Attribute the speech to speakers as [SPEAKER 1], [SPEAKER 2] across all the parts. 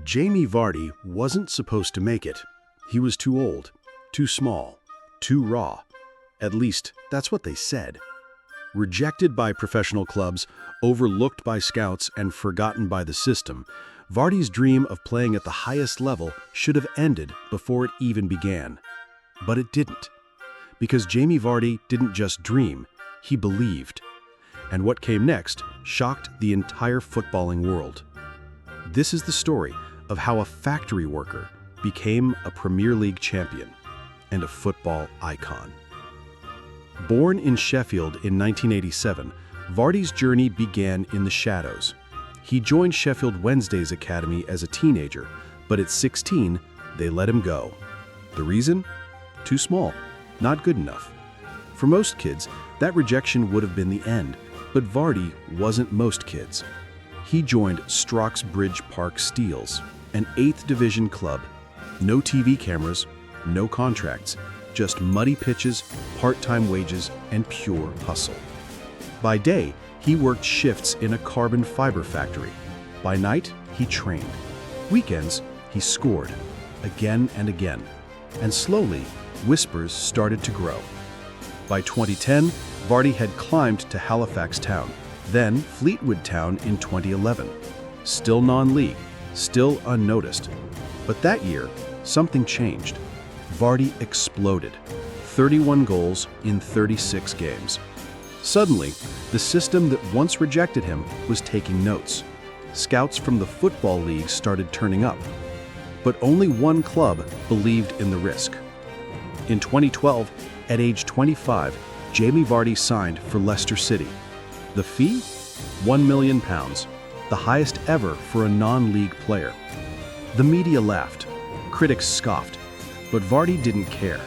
[SPEAKER 1] Jamie Vardy wasn't supposed to make it. He was too old, too small, too raw. At least, that's what they said. Rejected by professional clubs, overlooked by scouts, and forgotten by the system, Vardy's dream of playing at the highest level should have ended before it even began. But it didn't. Because Jamie Vardy didn't just dream, he believed. And what came next shocked the entire footballing world. This is the story of how a factory worker became a Premier League champion and a football icon. Born in Sheffield in 1987, Vardy's journey began in the shadows. He joined Sheffield Wednesday's academy as a teenager, but at 16, they let him go. The reason? Too small, not good enough. For most kids, that rejection would have been the end, but Vardy wasn't most kids. He joined Stroxbridge Park Steels, an 8th division club. No TV cameras, no contracts, just muddy pitches, part-time wages, and pure hustle. By day, he worked shifts in a carbon fiber factory. By night, he trained. Weekends, he scored, again and again. And slowly, whispers started to grow. By 2010, Vardy had climbed to Halifax Town, then Fleetwood Town in 2011. Still non-league, still unnoticed. But that year, something changed. Vardy exploded. 31 goals in 36 games. Suddenly, the system that once rejected him was taking notes. Scouts from the Football League started turning up. But only one club believed in the risk. In 2012, at age 25, Jamie Vardy signed for Leicester City. The fee? £1 million, the highest ever for a non-league player. The media laughed, critics scoffed, but Vardy didn't care.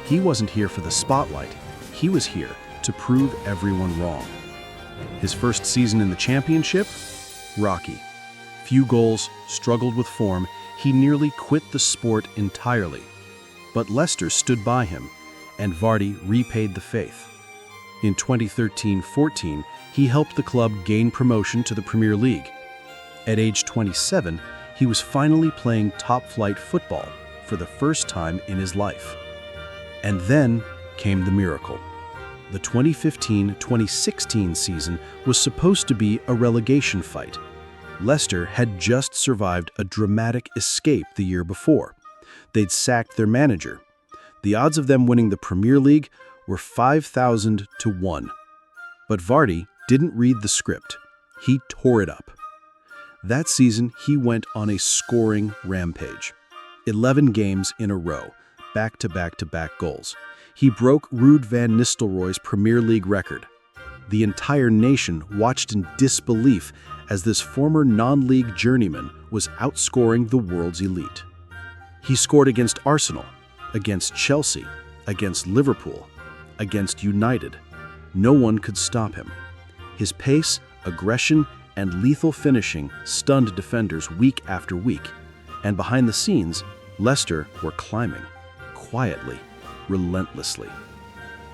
[SPEAKER 1] He wasn't here for the spotlight, he was here to prove everyone wrong. His first season in the championship? Rocky. Few goals, struggled with form, he nearly quit the sport entirely. But Leicester stood by him, and Vardy repaid the faith. In 2013-14, he helped the club gain promotion to the Premier League. At age 27, he was finally playing top-flight football for the first time in his life. And then came the miracle. The 2015-2016 season was supposed to be a relegation fight. Leicester had just survived a dramatic escape the year before. They'd sacked their manager. The odds of them winning the Premier League were 5,000 to 1. But Vardy didn't read the script. He tore it up. That season, he went on a scoring rampage. 11 games in a row, back-to-back-to-back goals. He broke Ruud van Nistelrooy's Premier League record. The entire nation watched in disbelief as this former non-league journeyman was outscoring the world's elite. He scored against Arsenal, against Chelsea, against Liverpool, against United. No one could stop him. His pace, aggression, and lethal finishing stunned defenders week after week. And behind the scenes, Leicester were climbing, quietly, relentlessly.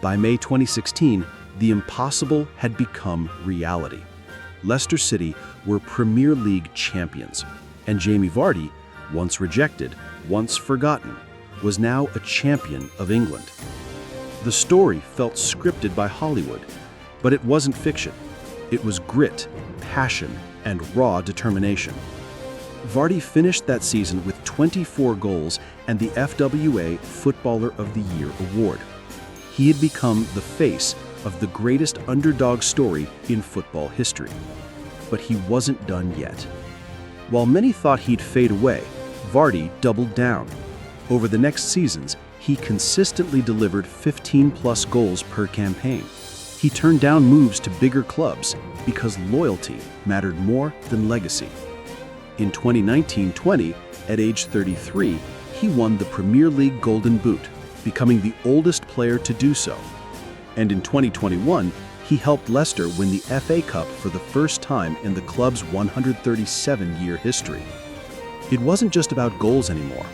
[SPEAKER 1] By May 2016, the impossible had become reality. Leicester City were Premier League champions, and Jamie Vardy, once rejected, once forgotten, was now a champion of England. The story felt scripted by Hollywood, but it wasn't fiction. It was grit, passion, and raw determination. Vardy finished that season with 24 goals and the FWA Footballer of the Year award. He had become the face of the greatest underdog story in football history. But he wasn't done yet. While many thought he'd fade away, Vardy doubled down. Over the next seasons, he consistently delivered 15-plus goals per campaign. He turned down moves to bigger clubs because loyalty mattered more than legacy. In 2019-20, at age 33, he won the Premier League Golden Boot, becoming the oldest player to do so. And in 2021, he helped Leicester win the FA Cup for the first time in the club's 137-year history. It wasn't just about goals anymore.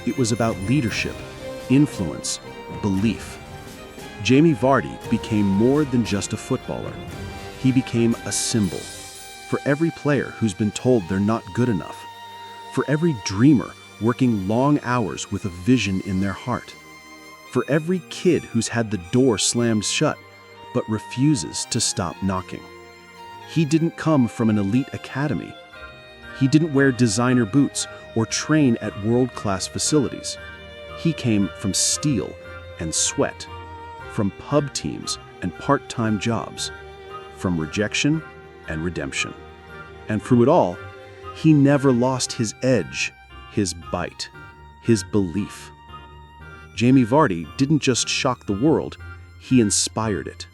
[SPEAKER 1] It was about leadership, influence, belief. Jamie Vardy became more than just a footballer. He became a symbol for every player who's been told they're not good enough, For every dreamer working long hours with a vision in their heart. For every kid who's had the door slammed shut but refuses to stop knocking. He didn't come from an elite academy. He didn't wear designer boots or train at world-class facilities. He came from steel and sweat, from pub teams and part-time jobs, from rejection and redemption. And through it all, he never lost his edge, his bite, his belief. Jamie Vardy didn't just shock the world, he inspired it.